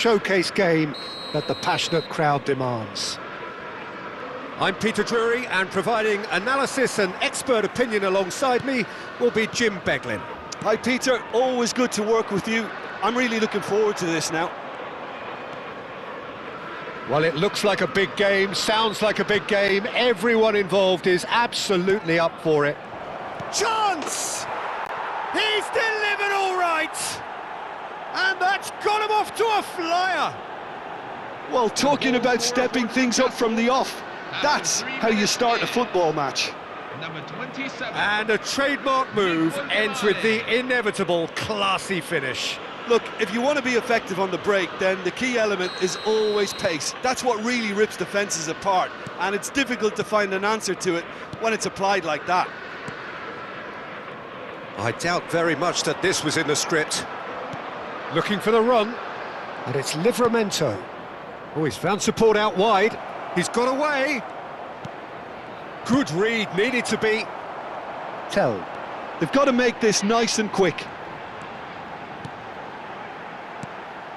showcase game that the passionate crowd demands. I'm Peter Drury, and providing analysis and expert opinion alongside me will be Jim Beglin. Hi Peter, always good to work with you. I'm really looking forward to this now. Well, it looks like a big game, sounds like a big game. Everyone involved is absolutely up for it. Chance! He's delivered all right! And that's got him off to a flyer! Well, talking about stepping things up from the off, that's how you start a football match. Number 27. And a trademark move ends with the inevitable classy finish. Look, if you want to be effective on the break, then the key element is always pace. That's what really rips defences apart, and it's difficult to find an answer to it when it's applied like that. I doubt very much that this was in the script. Looking for the run, and it's Livramento. Oh, he's found support out wide. He's got away. Good read, needed to be. Tell. They've got to make this nice and quick.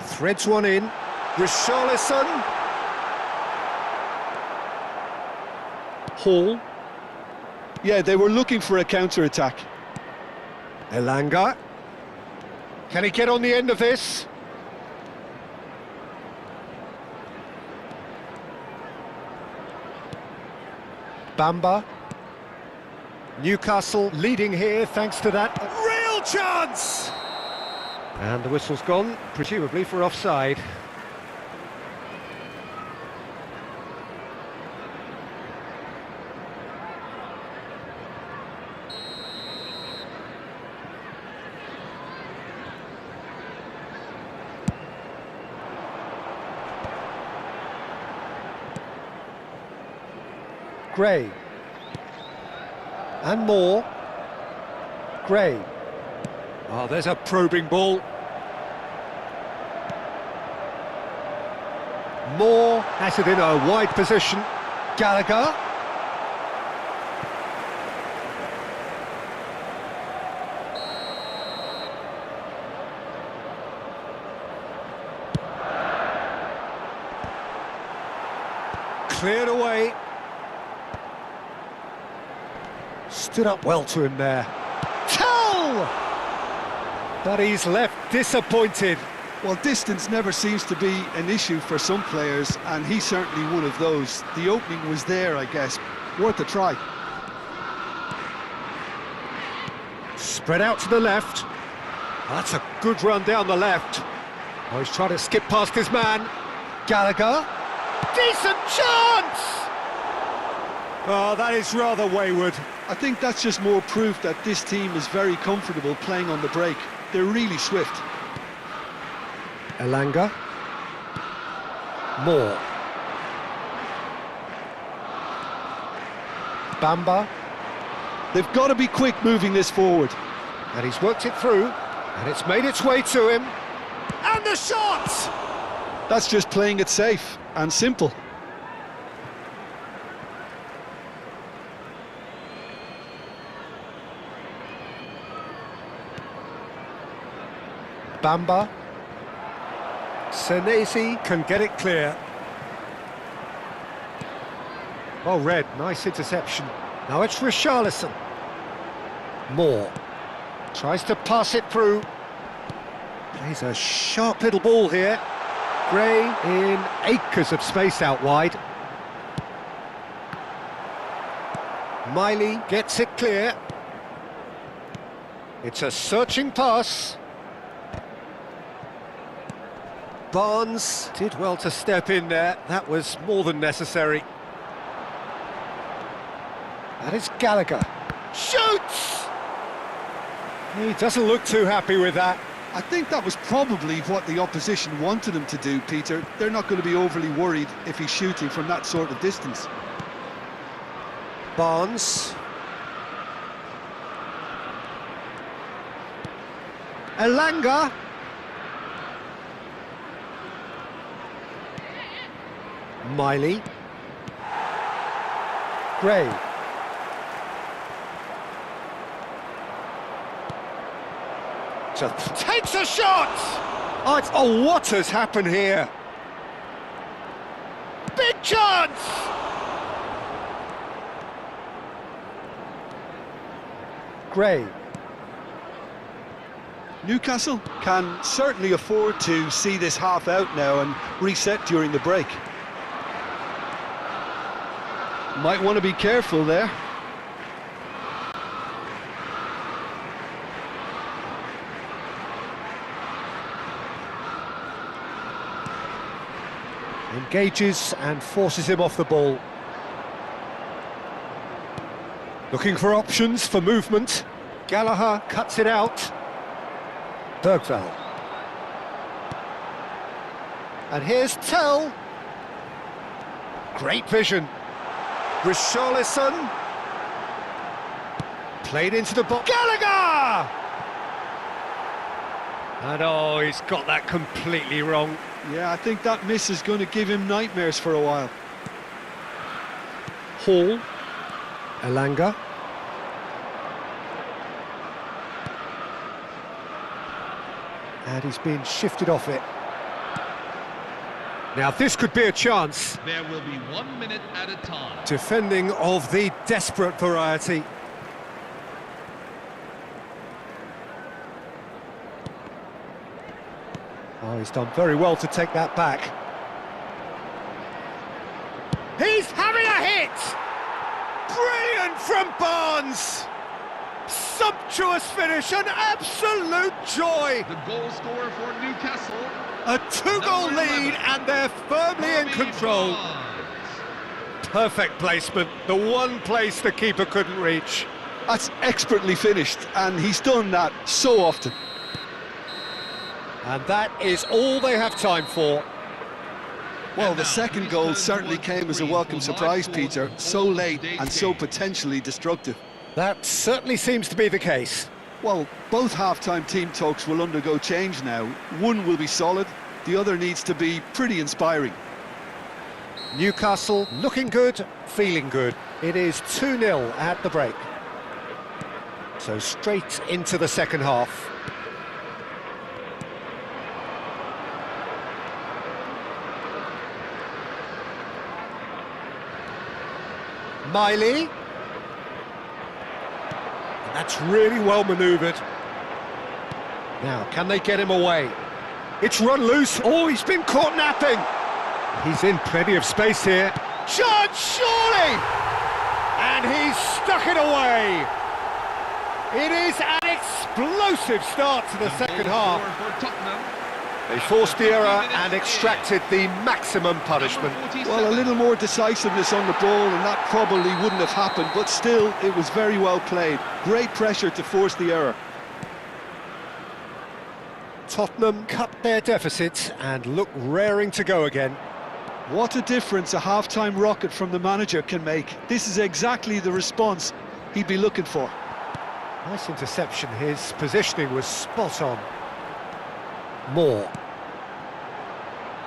Threads one in. Richarlison. Hall. Yeah, they were looking for a counter-attack. Elanga. Can he get on the end of this? Bamba. Newcastle leading here thanks to that. Real chance! And the whistle's gone, presumably for offside. Gray. And more. Gray. Oh, there's a probing ball. Moore has it in a wide position. Gallagher. Cleared away. Stood up well to him there. Tell! But he's left disappointed. Well, distance never seems to be an issue for some players, and he's certainly one of those. The opening was there, I guess. Worth a try. Spread out to the left. That's a good run down the left. Oh, he's trying to skip past his man. Gallagher. Decent chance! Oh, that is rather wayward. I think that's just more proof that this team is very comfortable playing on the break. They're really swift. Elanga. Moore. Bamba. They've got to be quick moving this forward. And he's worked it through, and it's made its way to him. And the shot! That's just playing it safe and simple. Bamba. Senesi can get it clear. Oh, Red, nice interception. Now it's Richarlison. Moore. Tries to pass it through. Plays a sharp little ball here. Gray in acres of space out wide. Miley gets it clear. It's a searching pass. Barnes did well to step in there. That was more than necessary. That is Gallagher. Shoots! He doesn't look too happy with that. I think that was probably what the opposition wanted him to do, Peter. They're not going to be overly worried if he's shooting from that sort of distance. Barnes. Elanga. Miley. Gray. Takes a shot! Oh, what has happened here? Big chance! Gray. Newcastle can certainly afford to see this half out now and reset during the break. Might want to be careful there. Engages and forces him off the ball. Looking for options for movement. Gallagher cuts it out. Bergvall. And here's Tell. Great vision. Richarlison. Played into the box. Gallagher! And oh, he's got that completely wrong. Yeah, I think that miss is going to give him nightmares for a while. Hall. Elanga. And he's been shifted off it. Now this could be a chance. There will be 1 minute at a time. Defending of the desperate variety. Oh, he's done very well to take that back. He's having a hit! Brilliant from Barnes! Sumptuous finish, an absolute joy! The goal scorer for Newcastle. A two-goal lead and they're firmly in control. Perfect placement, the one place the keeper couldn't reach. That's expertly finished, and he's done that so often. And that is all they have time for. Well, the second goal certainly came as a welcome surprise, Peter. So late and so potentially destructive. That certainly seems to be the case. Well, both half-time team talks will undergo change now. One will be solid, the other needs to be pretty inspiring. Newcastle looking good, feeling good. It is 2-0 at the break. So straight into the second half. Miley. That's really well manoeuvred. Now, can they get him away? It's run loose. Oh, he's been caught napping. He's in plenty of space here. Chance, surely! And he's stuck it away. It is an explosive start to the second half. For Tottenham. They forced the error and extracted the maximum punishment. Well, a little more decisiveness on the ball and that probably wouldn't have happened, but still, it was very well played. Great pressure to force the error. Tottenham cut their deficit and look raring to go again. What a difference a half-time rocket from the manager can make. This is exactly the response he'd be looking for. Nice interception, his positioning was spot on. Moore.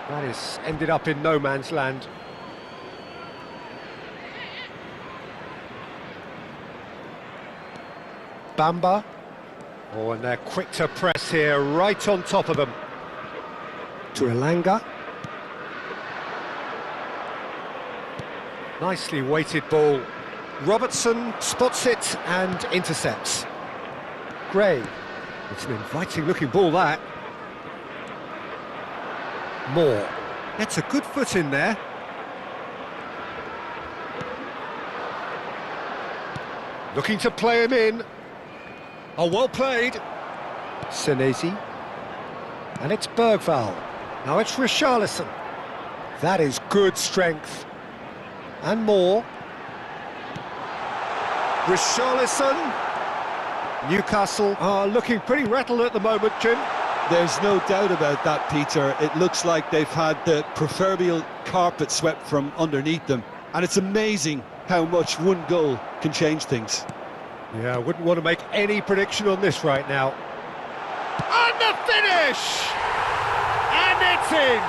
That is ended up in no man's land. Bamba. Oh, and they're quick to press here, right on top of them. To Elanga. Nicely weighted ball. Robertson spots it and intercepts. Gray. It's an inviting-looking ball, that. Moore. Gets a good foot in there. Looking to play him in. Oh, well played. Senesi. And it's Bergvall. Now it's Richarlison. That is good strength. And Moore. Richarlison. Newcastle are looking pretty rattled at the moment, Jim. There's no doubt about that, Peter. It looks like they've had the proverbial carpet swept from underneath them. And it's amazing how much one goal can change things. Yeah, I wouldn't want to make any prediction on this right now. And the finish! And it's in!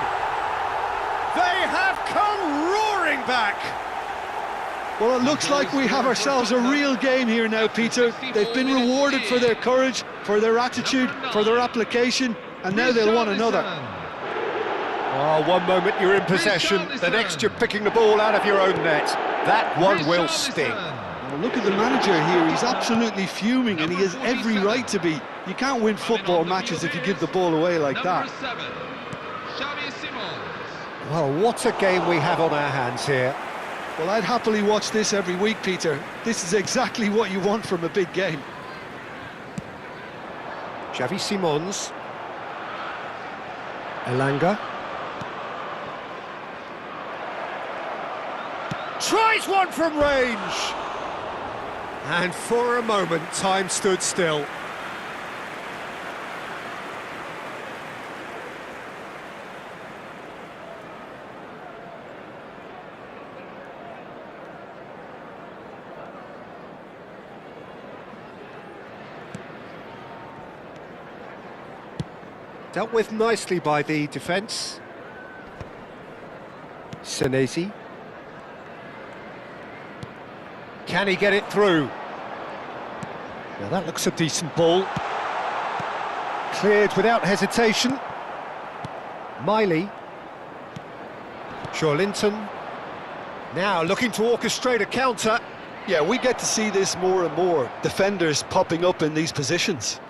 They have come roaring back! Well, it looks like we have ourselves a real game here now, Peter. They've been rewarded for their courage, for their attitude, for their application. and now they'll want another. Oh, one moment you're in possession, the next you're picking the ball out of your own net. That one will sting. Well, look at the manager here, he's absolutely fuming and he has every right to be. You can't win football matches if you give the ball away like that. Well, what a game we have on our hands here. Well, I'd happily watch this every week, Peter. This is exactly what you want from a big game. Xavi Simons. Elanga. Tries one from range! And for a moment, time stood still. Dealt with nicely by the defence. Senesi. Can he get it through? Now that looks a decent ball. Cleared without hesitation. Miley. Linton. Now looking to orchestrate a counter. Yeah, we get to see this more and more. Defenders popping up in these positions.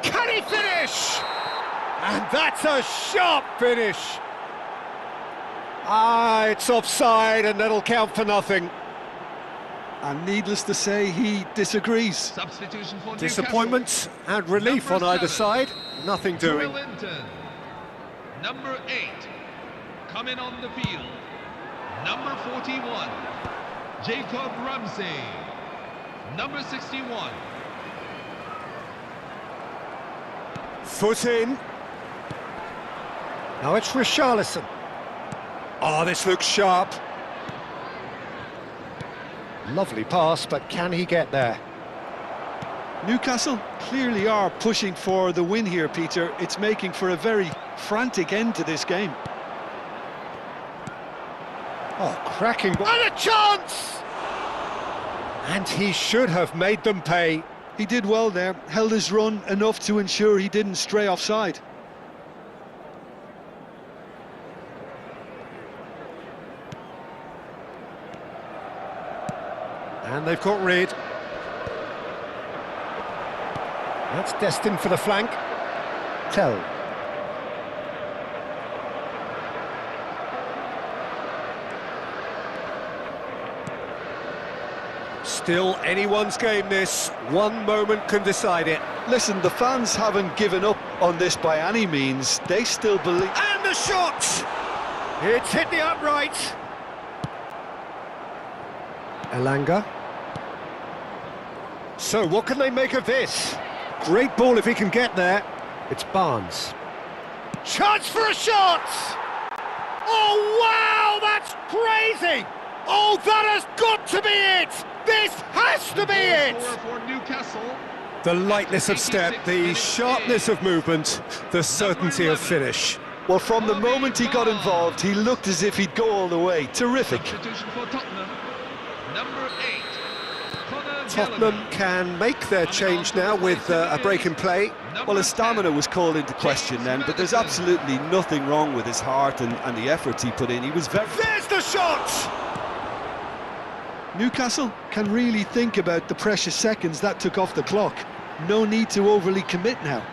Can he finish? And that's a sharp finish. It's offside and that'll count for nothing. And needless to say, he disagrees. Substitution for Disappointment and relief on either side. Nothing doing. Linton. Number 8, coming on the field. Number 41, Jacob Ramsey. Number 61. Foot in. Now it's Richarlison. Oh, this looks sharp. Lovely pass, but can he get there? Newcastle clearly are pushing for the win here, Peter. It's making for a very frantic end to this game. Oh, cracking ball. And a chance! And he should have made them pay. He did well there, held his run enough to ensure he didn't stray offside. And they've got rid. That's destined for the flank. Tell. Still anyone's game this. One moment can decide it. Listen, the fans haven't given up on this by any means. They still believe... And the shot! It's hit the upright. Elanga. So what can they make of this? Great ball if he can get there. It's Barnes. Chance for a shot! Oh wow, that's crazy! Oh, that has got to be it! This has to be it! For Newcastle. The lightness of step, the sharpness of movement, the certainty of finish. Well, from the moment he got involved, he looked as if he'd go all the way. Terrific. Substitution for Tottenham. Number 8. Tottenham can make their change now with a break in play. Well, his stamina was called into question then, but there's absolutely nothing wrong with his heart and the efforts he put in. He was very... There's the shot! Newcastle can really think about the precious seconds that took off the clock. No need to overly commit now.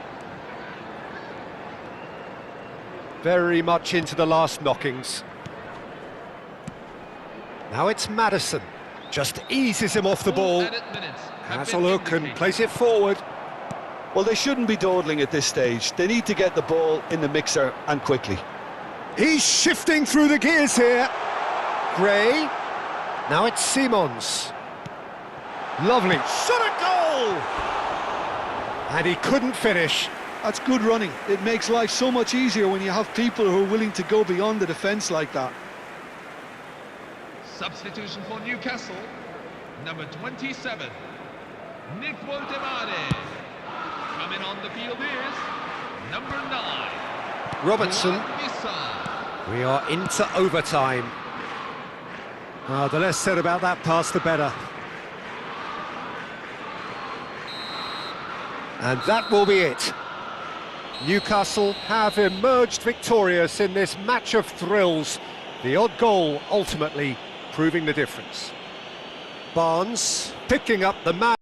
Very much into the last knockings. Now it's Maddison. Just eases him off the ball. Has a look and plays it forward. Well, they shouldn't be dawdling at this stage. They need to get the ball in the mixer and quickly. He's shifting through the gears here. Gray. Now it's Simons. Lovely. Shot a goal! And he couldn't finish. That's good running. It makes life so much easier when you have people who are willing to go beyond the defence like that. Substitution for Newcastle, number 27, Nick Voltemade. Coming on the field is number 9, Robertson. We are into overtime. The less said about that pass, the better. And that will be it. Newcastle have emerged victorious in this match of thrills. The odd goal ultimately proving the difference. Barnes picking up the man.